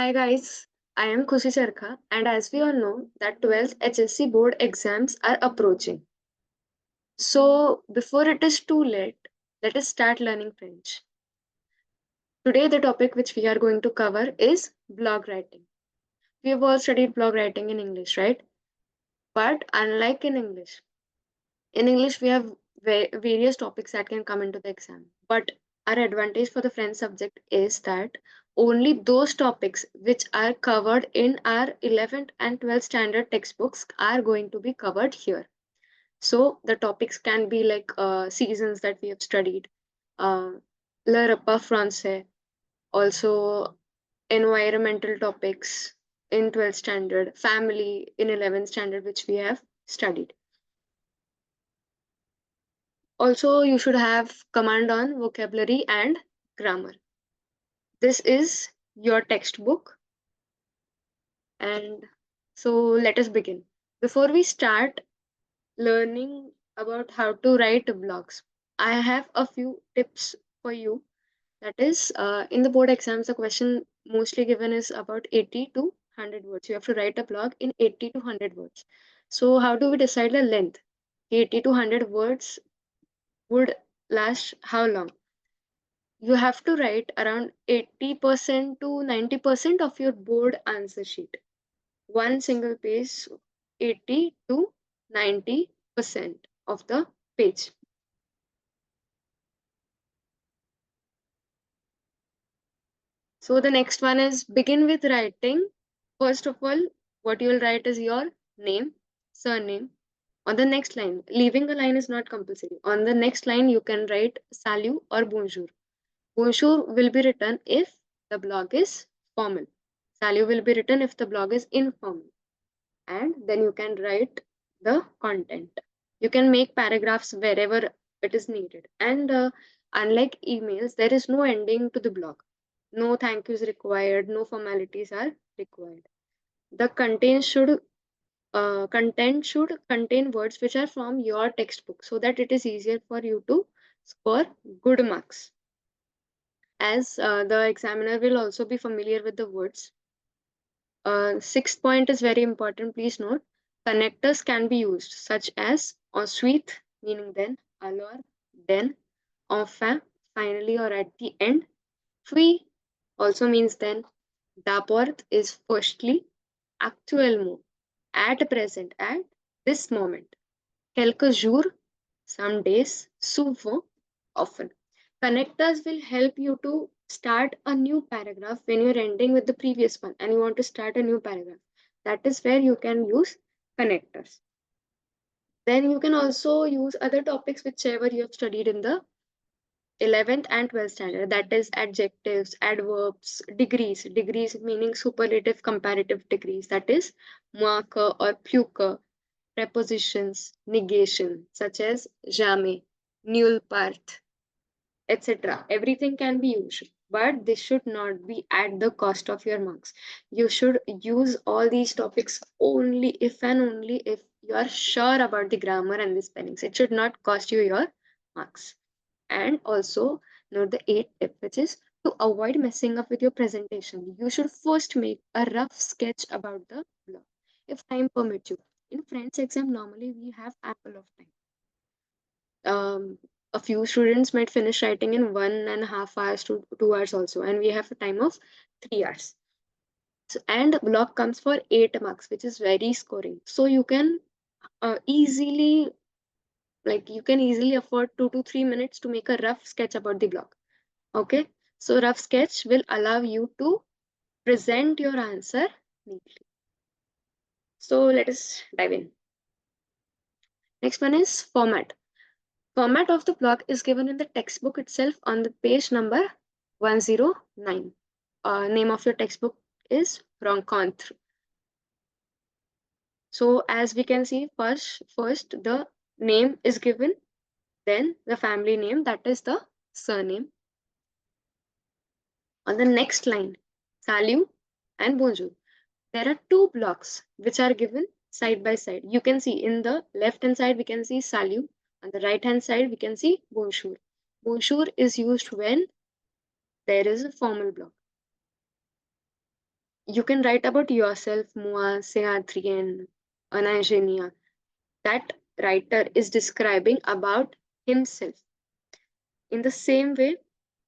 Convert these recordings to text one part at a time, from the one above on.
Hi guys, I am Khushi Charkha, and as we all know that 12th HSC board exams are approaching. So before it is too late, let us start learning French. Today the topic which we are going to cover is blog writing. We have all studied blog writing in English, right? But unlike in English we have various topics that can come into the exam. But our advantage for the French subject is that only those topics which are covered in our 11th and 12th standard textbooks are going to be covered here. So the topics can be like seasons that we have studied, uh, le repas français, also environmental topics in 12th standard, family in 11th standard, which we have studied. Also, you should have command on vocabulary and grammar. This is your textbook, and so let us begin. Before we start learning about how to write blogs, I have a few tips for you. That is, in the board exams, the question mostly given is about 80 to 100 words. You have to write a blog in 80 to 100 words. So, how do we decide the length? 80 to 100 words would last how long? You have to write around 80% to 90% of your board answer sheet. One single page, 80 to 90% of the page. So the next one is begin with writing. First of all, what you will write is your name, surname. On the next line, leaving a line is not compulsory. On the next line, you can write salut or bonjour. Bonjour will be written if the blog is formal. Salut will be written if the blog is informal. And then you can write the content. You can make paragraphs wherever it is needed. And unlike emails, there is no ending to the blog. No thank yous required, no formalities are required. The content should contain words which are from your textbook so that it is easier for you to score good marks. As the examiner will also be familiar with the words. Sixth point is very important. Please note, connectors can be used such as ensuite, meaning then, alors, then, enfin, finally or at the end. Puis also means then. D'abord is firstly, actuellement, at present, at this moment. Quelques jours, some days, souvent, often. Connectors will help you to start a new paragraph when you're ending with the previous one and you want to start a new paragraph. That is where you can use connectors. Then you can also use other topics whichever you have studied in the 11th and 12th standard. That is adjectives, adverbs, degrees. Degrees meaning superlative, comparative degrees. That is moins que or plus que. Prepositions, negation, such as jamais, nulle part, etc. Everything can be used, but this should not be at the cost of your marks. You should use all these topics only if and only if you are sure about the grammar and the spellings. It should not cost you your marks. And also, note the eighth tip, which is to avoid messing up with your presentation. You should first make a rough sketch about the blog, if time permits you. In French exam, normally we have ample of time. A few students might finish writing in 1.5 hours to 2 hours also, and we have a time of 3 hours. So, and block comes for 8 marks, which is very scoring. So you can easily you can easily afford 2 to 3 minutes to make a rough sketch about the block. Okay, so rough sketch will allow you to present your answer neatly. So let us dive in. Next one is format. Format of the blog is given in the textbook itself on the page number 109. Name of your textbook is Rencontre. So as we can see, first the name is given, then the family name, that is the surname. On the next line, salut and bonjour. There are two blocks which are given side by side. You can see in the left hand side, we can see salut. On the right hand side, we can see bonjour. Bonjour is used when there is a formal block. You can write about yourself, moi, c'est Adrien, un ingénieur. That writer is describing about himself. In the same way,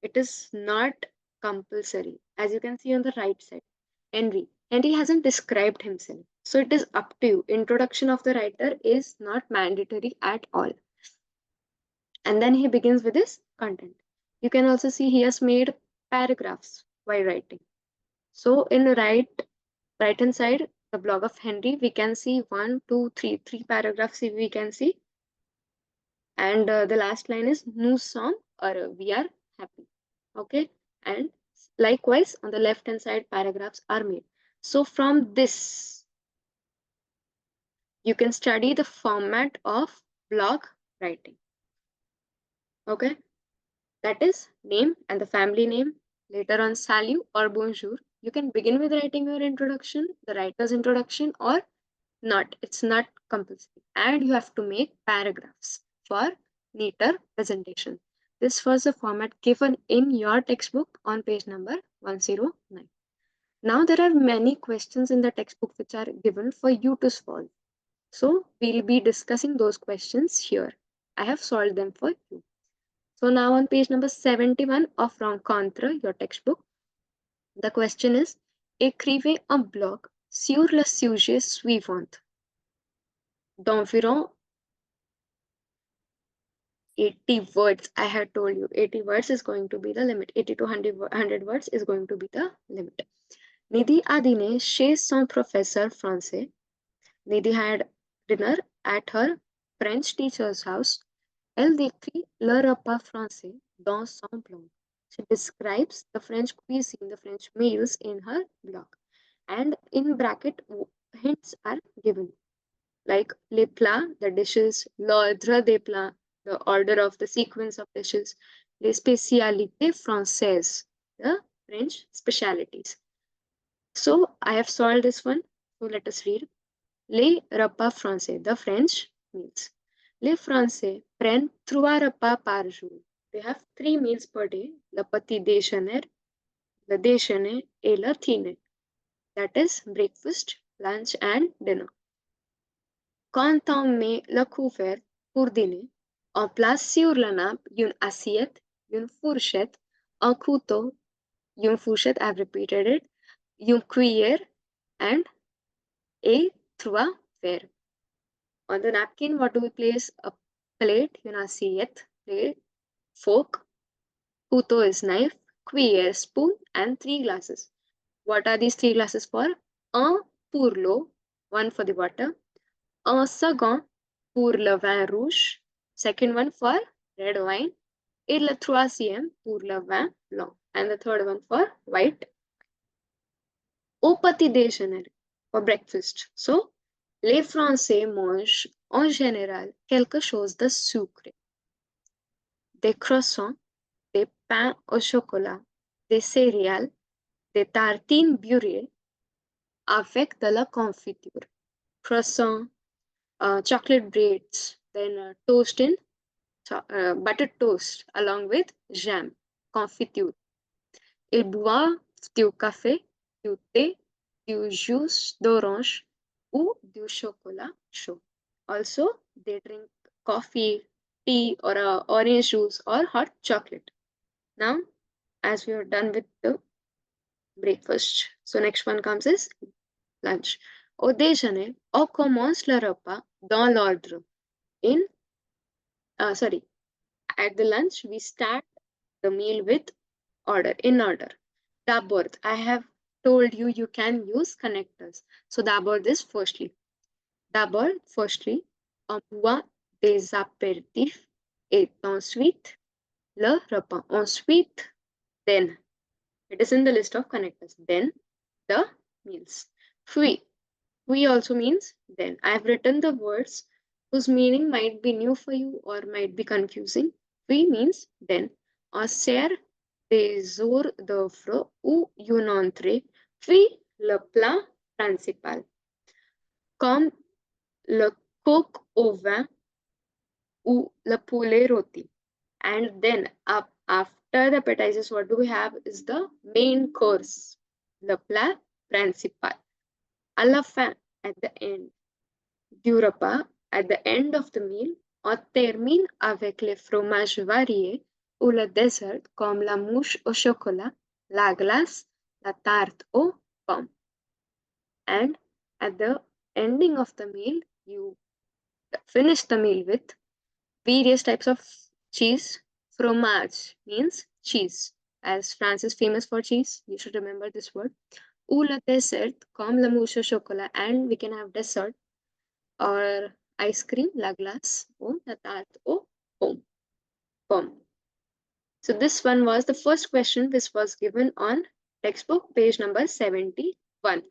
it is not compulsory. As you can see on the right side, Henry hasn't described himself. So it is up to you. Introduction of the writer is not mandatory at all. And then he begins with his content. You can also see he has made paragraphs while writing. So in the right hand side, the blog of Henry, we can see three paragraphs we can see. And the last line is nous sommes heureux, we are happy. Okay. And likewise on the left hand side, paragraphs are made. So from this, you can study the format of blog writing. Okay. That is name and the family name. Later on, salut or bonjour. You can begin with writing your introduction, the writer's introduction, or not. It's not compulsory. And you have to make paragraphs for neater presentation. This was the format given in your textbook on page number 109. Now there are many questions in the textbook which are given for you to solve. So we'll be discussing those questions here. I have solved them for you. So now on page number 71 of Rencontre, your textbook, the question is, écrivez un blog sur le sujet suivant d'environ 80 words. I had told you 80 words is going to be the limit. 80 to 100 words is going to be the limit. Nidhi a dîné chez son professeur français. Nidhi had dinner at her French teacher's house. Elle décrit le repas français dans son blog. She describes the French cuisine, the French meals in her blog. And in bracket, hints are given. Like les plats, the dishes, l'ordre des plats, the order of the sequence of dishes, les spécialités françaises, the French specialities. So I have solved this one. So let us read. Les repas français, the French meals. Les Français prennent 3 repas par jour. They have 3 meals per day. Le petit déjeuner, le déjeuner et le dîner. That is breakfast, lunch and dinner. Quand on met le couvert pour dîner, on place sur la nappe une assiette, une fourchette, un couteau, une fourchette, I've repeated it, une cuillère and a 3 verres. On the napkin, what do we place? A plate, une assiette, plate, fork, couteau is knife, cuillère, spoon, and 3 glasses. What are these 3 glasses for? Un pour l'eau, one for the water. Un second pour le vin rouge, second one for red wine. Et le troisième pour le vin blanc, and the third one for white. Au petit déjeuner, for breakfast. So, les Français mangent en général quelque chose de sucré. Des croissants, des pains au chocolat, des céréales, des tartines beurrées avec de la confiture. Croissant, chocolate breads, then toast in buttered toast along with jam, confiture. Ils boivent du café, du thé, du jus d'orange ou du chocolat chaud. Also, they drink coffee, tea, or orange juice or hot chocolate. Now, as we are done with the breakfast, so next one comes is lunch. Au déjeuner, on commence le repas dans l'ordre. At the lunch, we start the meal with order, in order. D'abord, I have told you you can use connectors. So d'abord is firstly. D'abord, firstly, on boit des apéritifs et ensuite le repas. Ensuite, then. It is in the list of connectors. Then the meals. Puis. Puis also means then. I have written the words whose meaning might be new for you or might be confusing. Puis means then. On sert des hors d'œuvre ou une entrée, puis le plat principal. Comme le coq au vin ou le poulet rôti. And then after the appetizers, what do we have is the main course, le plat principal. À la fin, at the end. Du repas, at the end of the meal, on termine avec les fromages variés ou le dessert comme la mousse au chocolat, la glace, la tarte aux pommes. And at the ending of the meal, you finish the meal with various types of cheese. Fromage means cheese. As France is famous for cheese, you should remember this word. Ou le dessert, comme la mousse au chocolat, and we can have dessert or ice cream, la glace, ou la tarte aux pommes. So this one was the first question which was given on textbook page number 71.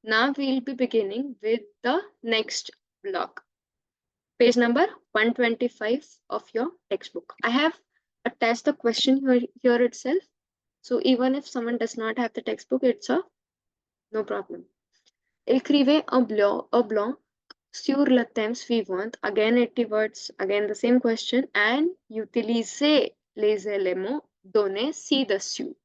Now we'll be beginning with the next block. Page number 125 of your textbook. I have attached the question here itself. So even if someone does not have the textbook, it's no problem. Écrivez en blanc sur le thème suivant, again 80 words, again the same question, and utilisez les éléments donnés ci-dessus.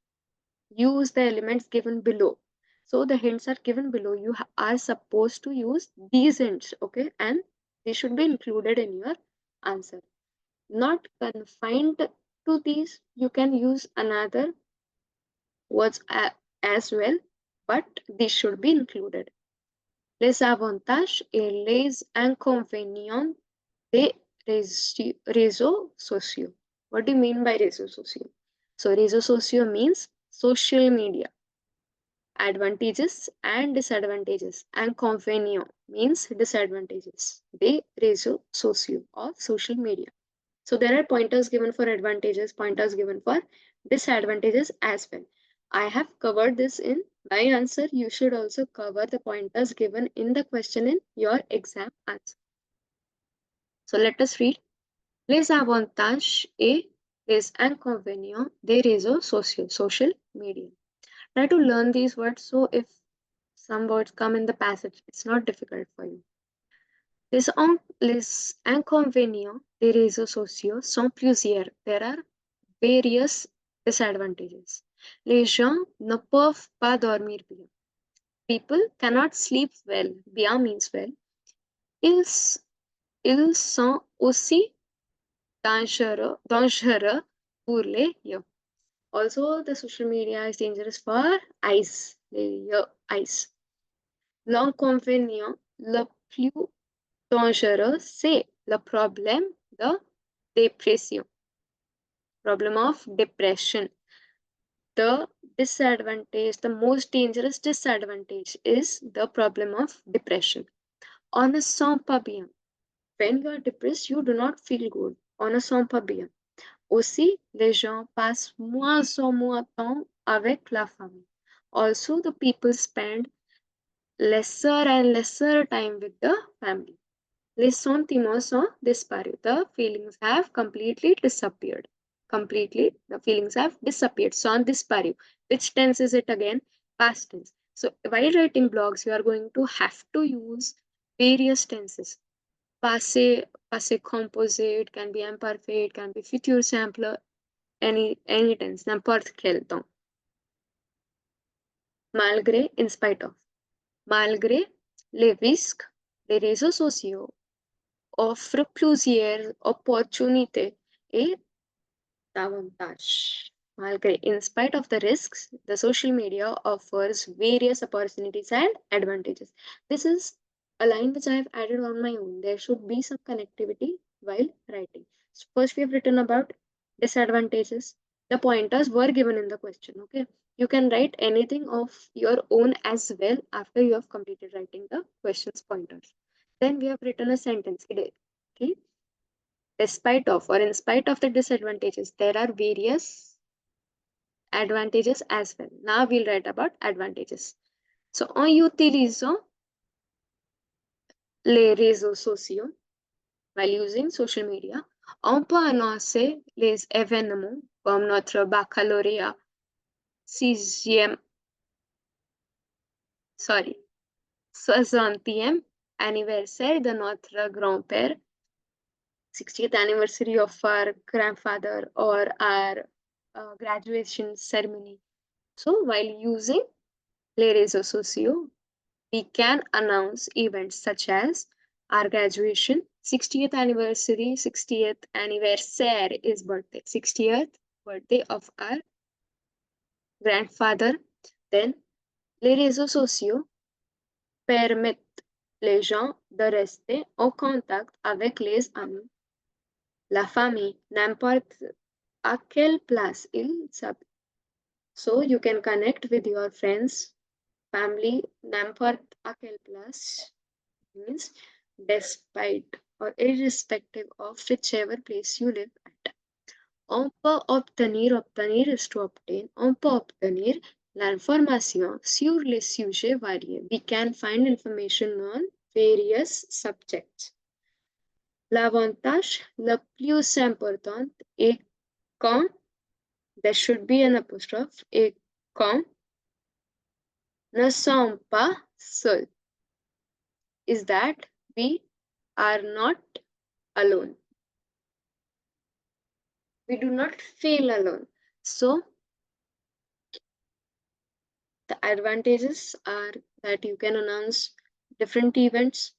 Use the elements given below. So the hints are given below. You are supposed to use these hints, okay? And they should be included in your answer. Not confined to these, you can use another words as well, but these should be included. Les avantages et les inconvénients des réseaux sociaux. What do you mean by réseaux sociaux? So réseaux sociaux means social media. Advantages and disadvantages. Inconvénients means disadvantages. Des réseaux sociaux or social media. So there are pointers given for advantages, pointers given for disadvantages as well. I have covered this in my answer. You should also cover the pointers given in the question in your exam answer. So let us read. Les avantages et les inconvénients des réseaux sociaux, social media. Try to learn these words, so if some words come in the passage, it's not difficult for you. Les inconvénients des réseaux sociaux sont plusieurs. There are various disadvantages. Les gens ne peuvent pas dormir bien. People cannot sleep well. Bien means well. Ils sont aussi dangereux pour les yeux. Also, the social media is dangerous for eyes. Your eyes. L'inconvénient le plus dangereux, c'est le problème de dépression. Problem of depression. The disadvantage, the most dangerous disadvantage is the problem of depression. On ne sent pas bien. When you are depressed, you do not feel good. On ne sent pas bien. Aussi, les gens passent moins en moins temps avec la famille. Also, the people spend lesser and lesser time with the family. Les sentiments sont disparus. The feelings have completely disappeared. Completely, the feelings have disappeared. Sont disparu. Which tense is it again? Past tense. So while writing blogs, you are going to have to use various tenses. Passé, passé composé, it can be imperfect, it can be future simple, any tense, n'importe quel temps. Malgré, in spite of. Malgré les risques, les réseaux sociaux offrent plusieurs opportunités et avantages. Malgré, in spite of the risks, the social media offers various opportunities and advantages. This is a line which I have added on my own. There should be some connectivity while writing. So first, we have written about disadvantages. The pointers were given in the question. Okay, you can write anything of your own as well after you have completed writing the questions pointers. Then we have written a sentence. Okay, despite of or in spite of the disadvantages, there are various advantages as well. Now we'll write about advantages. So, en utilisant les réseaux sociaux, while using social media, on peut annoncer les événements comme notre baccalauréat 60e anniversaire de notre grand-père, 60th anniversary of our grandfather, or our graduation ceremony. So while using les réseaux sociaux, we can announce events such as our graduation, 60th anniversary, 60th anniversaire is birthday, 60th birthday of our grandfather. Then, les réseaux sociaux permettent les gens de rester en contact avec les amis, la famille, n'importe à quelle place ils s'habitent. So you can connect with your friends, family, n'importe à quelle place means despite or irrespective of whichever place you live at. On peut obtenir is to obtain, on peut obtenir l'information sur les sujets variés. We can find information on various subjects. L'avantage le plus important est quand, there should be an apostrophe, et quand ne sommes pas seuls, is that we are not alone. We do not feel alone. So, the advantages are that you can announce different events.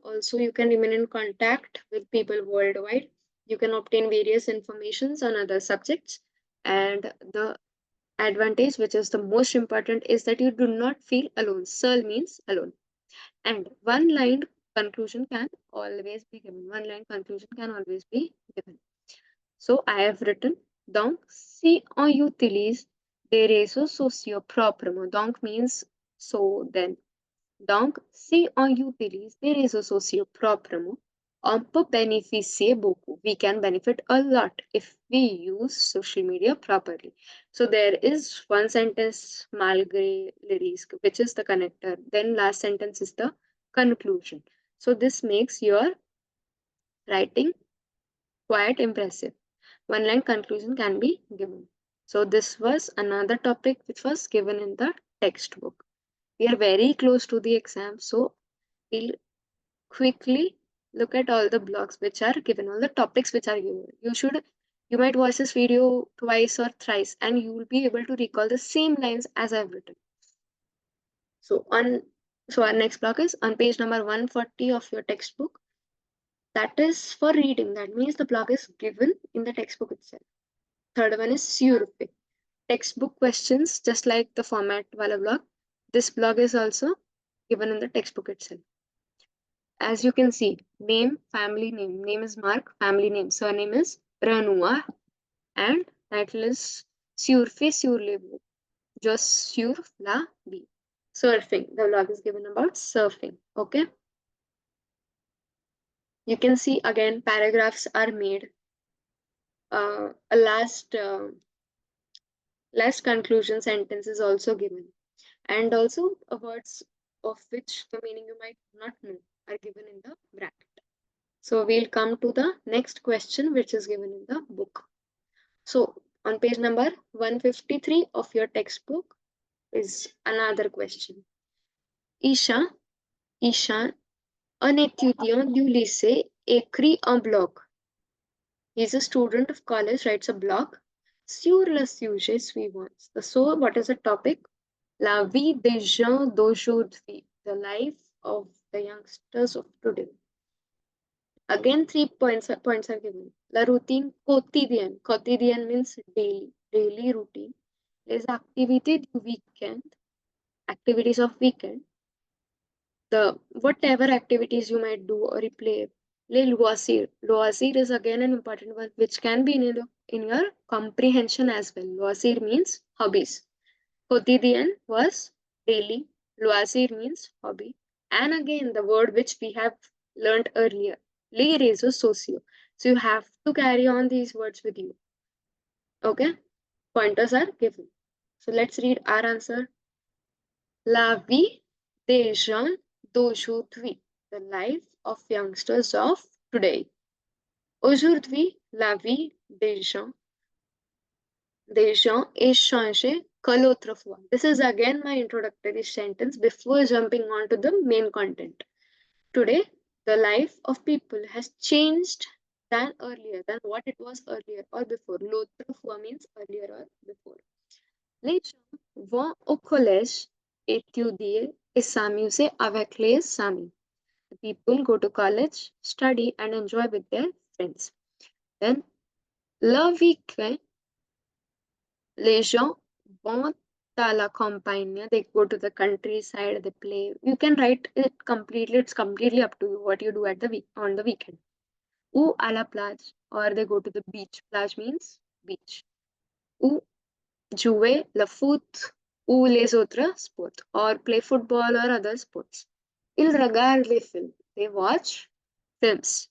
Also, you can remain in contact with people worldwide. You can obtain various informations on other subjects. And the advantage, which is the most important, is that you do not feel alone. Seul means alone. And one line conclusion can always be given. One line conclusion can always be given. So I have written, donc, si on utilise des réseaux sociaux proprement, donc means so then. Donc, si on utilise des réseaux sociaux proprement, on peut bénéficier beaucoup. We can benefit a lot if we use social media properly. So there is one sentence, malgré le risque, which is the connector. Then last sentence is the conclusion. So this makes your writing quite impressive. One line conclusion can be given. So this was another topic which was given in the textbook. We are very close to the exam, so we'll quickly look at all the blocks which are given, all the topics which are given. You might watch this video twice or thrice and you will be able to recall the same lines as I've written. So our next block is on page number 140 of your textbook. That is for reading. That means the block is given in the textbook itself. Third one is survey. Textbook questions, just like the format wala blog. This blog is also given in the textbook itself. As you can see, name, family name. Name is Mark, family name. Surname is Ranua. And title is Surfe Surlevo. Just sur la bi. Surfing. The blog is given about surfing. Okay. You can see again paragraphs are made. A last conclusion sentence is also given, and also words of which the meaning you might not know are given in the bracket. So we'll come to the next question which is given in the book. So on page number 153 of your textbook is another question. Isha, un étudiant du lycée écrit un blog. He's a student of college, writes a blog sur le sujet suivant. So, what is the topic? La vie des gens d'aujourd'hui, the life of the youngsters of today. Again, 3 points are given. La routine quotidienne. Quotidienne means daily routine. Les activités du weekend, activities of weekend. The whatever activities you might do or replay. Les loisirs. Loisir is again an important one which can be in your comprehension as well. Loisir means hobbies. Quotidian was daily. Loisir means hobby. And again, the word which we have learned earlier, les réseaux sociaux. So you have to carry on these words with you. Okay? Pointers are given. So let's read our answer. La vie des gens d'aujourd'hui. The life of youngsters of today. Aujourd'hui, la vie des gens est changée que l'autrefois. This is again my introductory sentence before jumping on to the main content. Today, the life of people has changed than earlier, than what it was earlier or before. L'autrefois means earlier or before. Les gens vont au collège étudier et s'amuser avec les amis. The people go to college, study, and enjoy with their friends. Then, le week-end, les gens vont à la campagne. They go to the countryside, they play. You can write it completely. It's completely up to you what you do at the week on the weekend. Ou à la plage, or they go to the beach. Plage means beach. Ou jouer le foot ou les autres sports, or play football or other sports. Ils regardent les films. They watch films.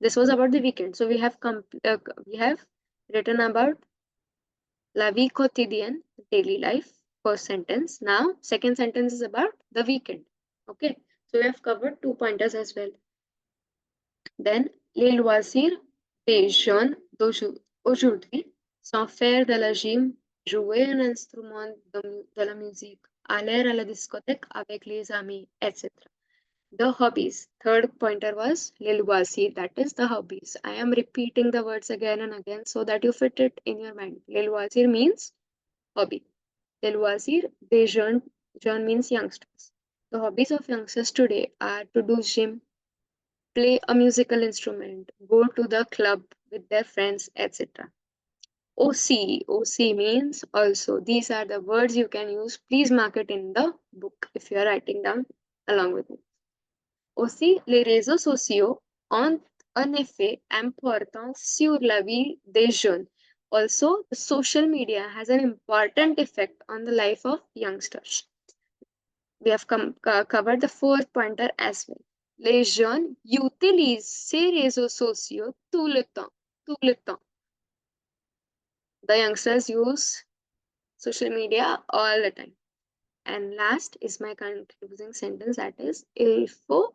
This was about the weekend. So we have written about la vie quotidienne, daily life, first sentence. Now, second sentence is about the weekend. Okay. So we have covered 2 pointers as well. Then, les loisirs des jeunes d'aujourd'hui sont faire de la gym, jouer un instrument de la musique, aller à la discothèque avec les amis, etc. The hobbies. Third pointer was les loisirs, that is the hobbies. I am repeating the words again and again so that you fit it in your mind. Les loisirs means hobby. Les loisirs des jeunes means youngsters. The hobbies of youngsters today are to do gym, play a musical instrument, go to the club with their friends, etc. OC means also. These are the words you can use. Please mark it in the book if you are writing down along with me. Aussi, les réseaux sociaux ont un effet important sur la vie des jeunes. Also, the social media has an important effect on the life of youngsters. We have covered the fourth pointer as well. Les jeunes utilisent ces réseaux sociaux tout le temps. Tout le temps. The youngsters use social media all the time. And last is my concluding sentence, that is, il faut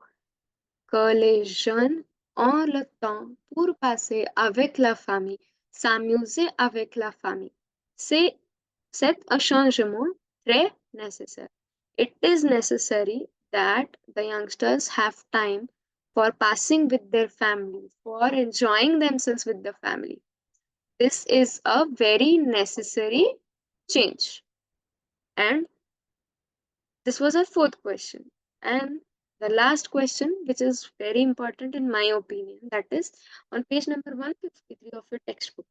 que les jeunes ont le temps pour passer avec la famille, s'amuser avec la famille. C'est un changement très nécessaire. It is necessary that the youngsters have time for passing with their family, for enjoying themselves with the family. This is a very necessary change. And this was our fourth question. And the last question, which is very important in my opinion, that is on page number 153 of your textbook.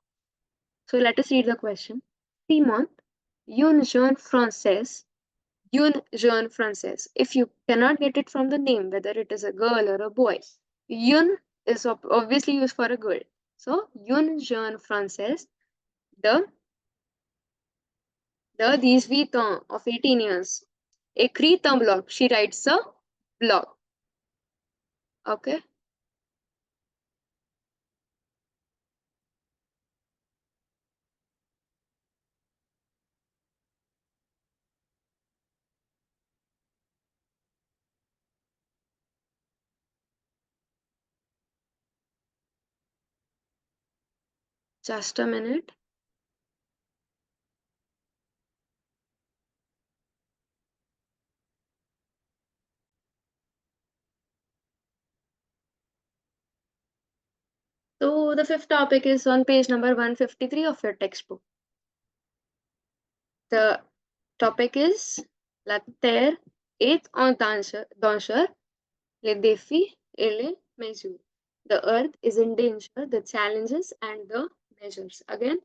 So let us read the question. Simon, une jeune française, une jeune française. If you cannot get it from the name, whether it is a girl or a boy, une is obviously used for a girl. So, une jeune française, the 18 ans of 18 years, écrit un blog. She writes a blog. Okay. Just a minute. So the fifth topic is on page number 153 of your textbook. The topic is La Terre est en danger, les défis et les mesures. The earth is in danger, the challenges and the measures. Again,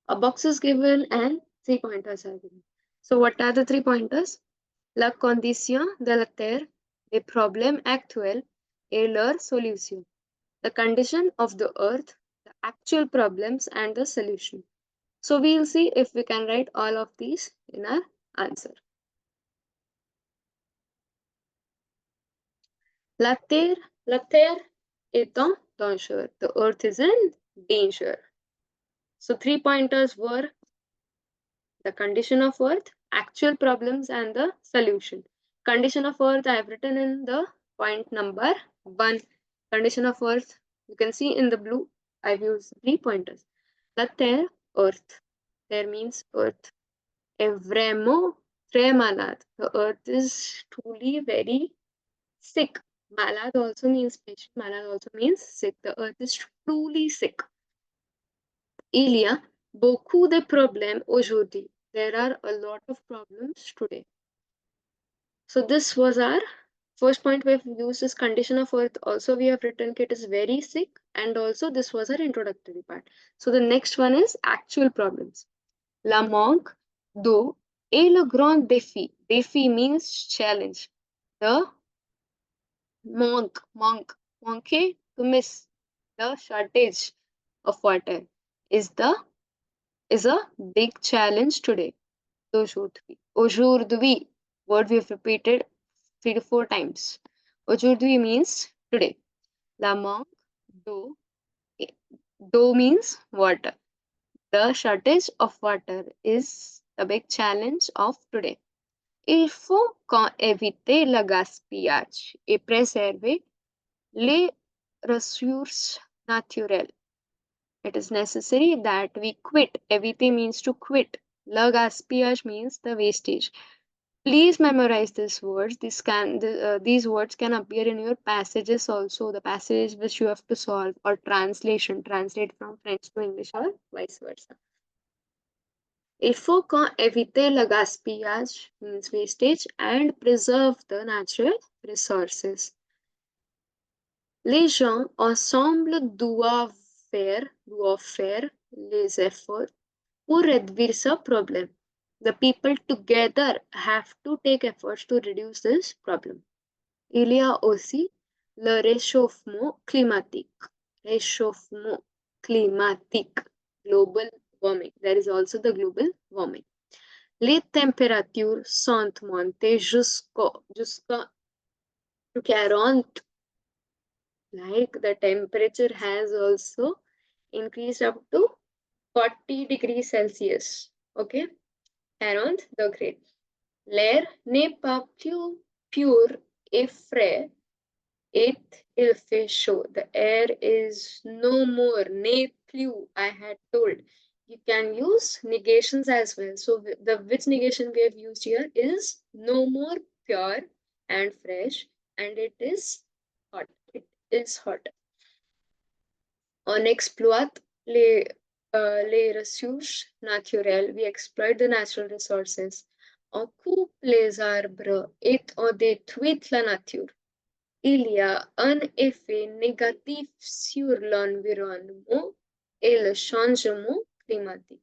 a box is given and 3 pointers are given. So what are the 3 pointers? La condition de la Terre, les problèmes actuels et leur solution. The condition of the earth, the actual problems and the solution. So we'll see if we can write all of these in our answer. La terre est en danger. The earth is in danger. So 3 pointers were the condition of earth, actual problems and the solution. Condition of earth I have written in the point number 1. Condition of earth, you can see in the blue, I've used 3 pointers. La terre, earth. Terre means earth. Est vraiment très malade. The earth is truly very sick. Malade also means patient. Malade also means sick. The earth is truly sick. Il y a beaucoup de problèmes aujourd'hui. There are a lot of problems today. So this was our first point. We have used this condition of earth. Also, we have written it is very sick, and also this was our introductory part. So the next one is actual problems. La manque d'eau est le grand défi. Défi means challenge. The manque, to miss. The shortage of water is a big challenge today. Aujourd'hui, word we have repeated 3 to 4 times. Aujourd'hui means today. La manque d'eau. D'eau means water. The shortage of water is the big challenge of today. Il faut éviter le gaspillage et préserver les ressources naturelles. It is necessary that we quit. Éviter means to quit. Le gaspillage means the wastage. Please memorize these words. These words can appear in your passages also. The passage which you have to solve, or translate from French to English or vice versa. Il faut éviter le gaspillage means wastage and preserve the natural resources. Les gens ensemble doivent faire les efforts pour réduire ce problème. The people together have to take efforts to reduce this problem. Il y a aussi le réchauffement climatique. Réchauffement climatique. Global warming. There is also the global warming. Les températures sont montées jusqu'à 40. Like the temperature has also increased up to 40 degrees Celsius. Okay, around the grade. L'air n'est pas plus pure et frais et il fait chaud. The air is no more, n'est plus, I had told. You can use negations as well. So the which negation we have used here is no more pure and fresh, and it is hot. It is hot. On exploit les ressources naturelles. We exploit the natural resources. On coupe les arbres et on détruit la nature. Il y a un effet négatif sur l'environnement et le changement climatique.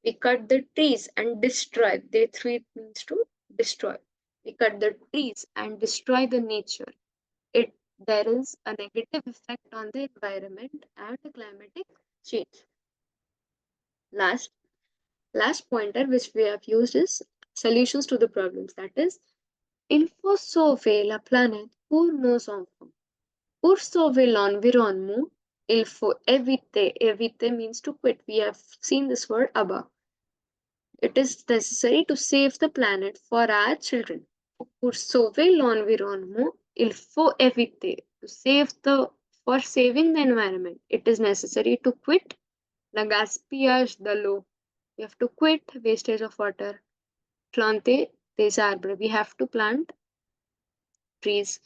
We cut the trees and destroy. Détruire means to destroy. We cut the trees and destroy the nature. There is a negative effect on the environment and the climatic change. Last pointer which we have used is solutions to the problems. That is, il faut sauver la planète pour nos enfants. Pour sauver l'environnement, il faut éviter. Éviter means to quit. We have seen this word above. It is necessary to save the planet for our children. Pour sauver l'environnement, il faut éviter. For saving the environment, it is necessary to quit le gaspillage de l'eau. We have to quit wastage of water. Planter des arbres. We have to plant trees.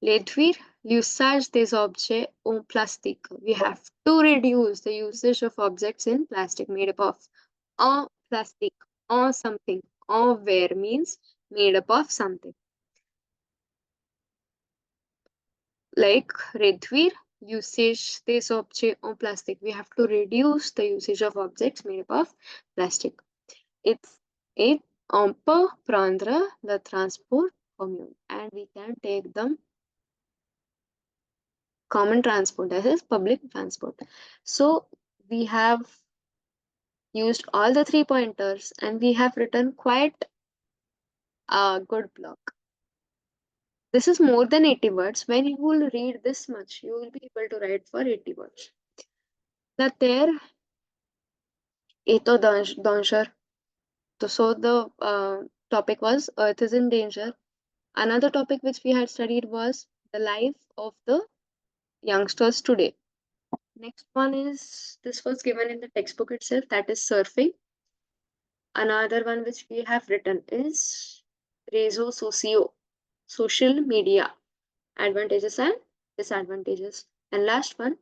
Réduire l'usage des objets en plastique. We have to reduce the usage of objects in plastic made up of en plastic, en something. En where means made up of something. Like réduire usage des objets en plastique. We have to reduce the usage of objects made up of plastic. On peut prendre le transport commun, and we can take them common transport, that is public transport. So we have used all the 3 pointers and we have written quite a good block. This is more than 80 words. When you will read this much, you will be able to write for 80 words. La terre est en danger. So the topic was Earth is in danger. Another topic which we had studied was the life of the youngsters today. Next one is, this was given in the textbook itself, that is surfing. Another one which we have written is réseaux sociaux, social media, advantages and disadvantages. And last one,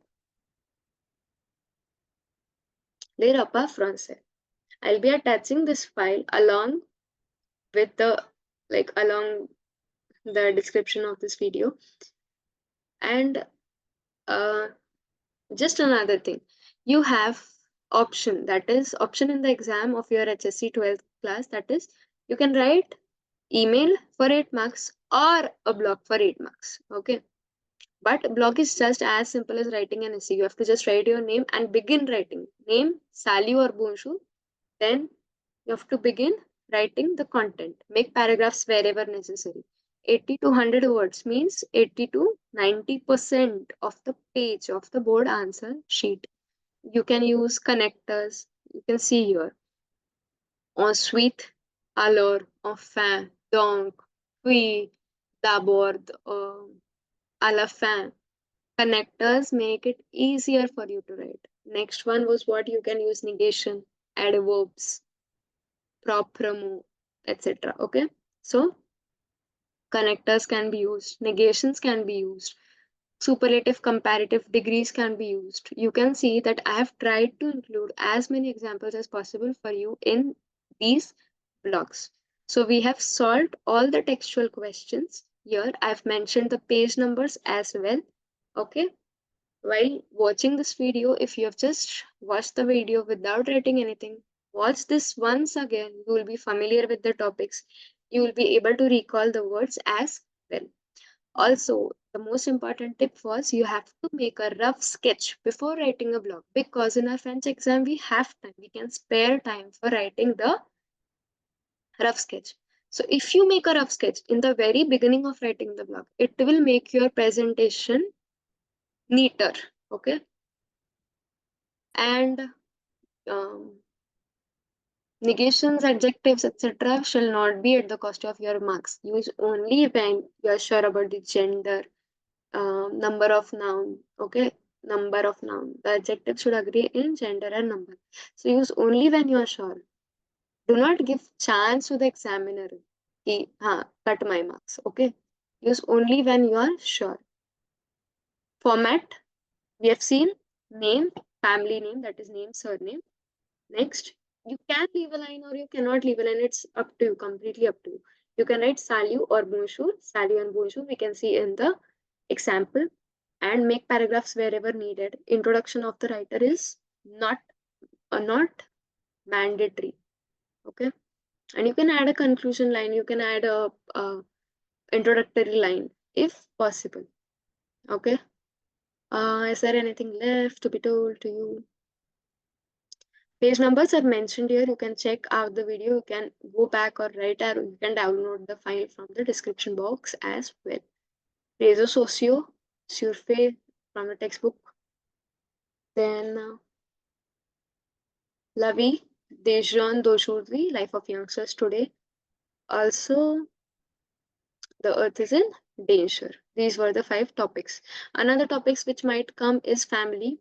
les repas français. I'll be attaching this file along with the, along the description of this video. And just another thing, you have option, that is option in the exam of your HSC 12th class, that is you can write email for 8 marks or a blog for 8 marks. Okay, but blog is just as simple as writing an essay. You have to just write your name and begin writing name, salut or bonjour. Then you have to begin writing the content. Make paragraphs wherever necessary. 80 to 100 words means 80 to 90% of the page of the board answer sheet. You can use connectors. You can see here. Ensuite, alors, enfin, donc, puis, d'abord, à la fin. Connectors make it easier for you to write. Next one was what you can use negation, adverbs, proper move, etc. Okay, so connectors can be used, negations can be used, superlative comparative degrees can be used. You can see that I have tried to include as many examples as possible for you in these blocks. So we have solved all the textual questions. Here I've mentioned the page numbers as well. Okay, while watching this video, if you have just watched the video without writing anything, watch this once again. You will be familiar with the topics. You will be able to recall the words as well. Also, the most important tip was you have to make a rough sketch before writing a blog, because in our French exam we have time. We can spare time for writing the rough sketch. So if you make a rough sketch in the very beginning of writing the blog, it will make your presentation neater. Okay, and negations, adjectives, etc. shall not be at the cost of your marks. Use only when you are sure about the gender, number of noun. Okay, number of noun. The adjective should agree in gender and number. So use only when you are sure. Do not give chance to the examiner. Ki, cut my marks. Okay, use only when you are sure. Format, we have seen name, family name, that is name, surname. Next, you can leave a line or you cannot leave a line. It's up to you, completely up to you. You can write salut or bonjour. Salut and bonjour we can see in the example, and make paragraphs wherever needed. Introduction of the writer is not mandatory. Okay, and you can add a conclusion line. You can add a introductory line if possible. Okay. Is there anything left to be told to you? Page numbers are mentioned here. You can check out the video. You can go back or write, or you can download the file from the description box as well. Réseaux sociaux, survey from the textbook. Then La vie des jeunes d'aujourd'hui, life of youngsters today. Also, the earth is in danger. These were the 5 topics. Another topics which might come is family.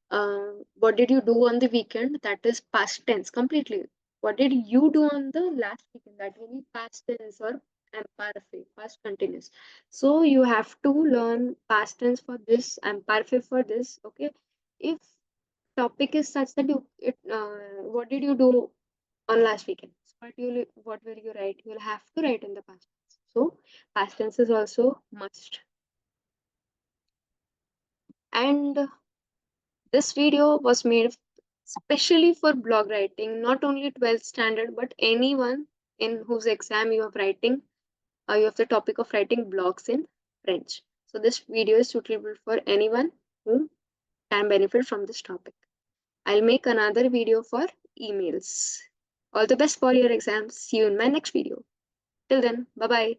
What did you do on the weekend? That is past tense completely. What did you do on the last weekend? That will be past tense or imperfect, past continuous. So you have to learn past tense for this, imperfect for this. Okay, if topic is such that what did you do on last weekend? So what will you write? You will have to write in the past tense. So past tense is also must. And this video was made especially for blog writing, not only 12th standard, but anyone in whose exam you are writing, you have the topic of writing blogs in French. So this video is suitable for anyone who can benefit from this topic. I'll make another video for emails. All the best for your exams. See you in my next video. Till then, bye-bye.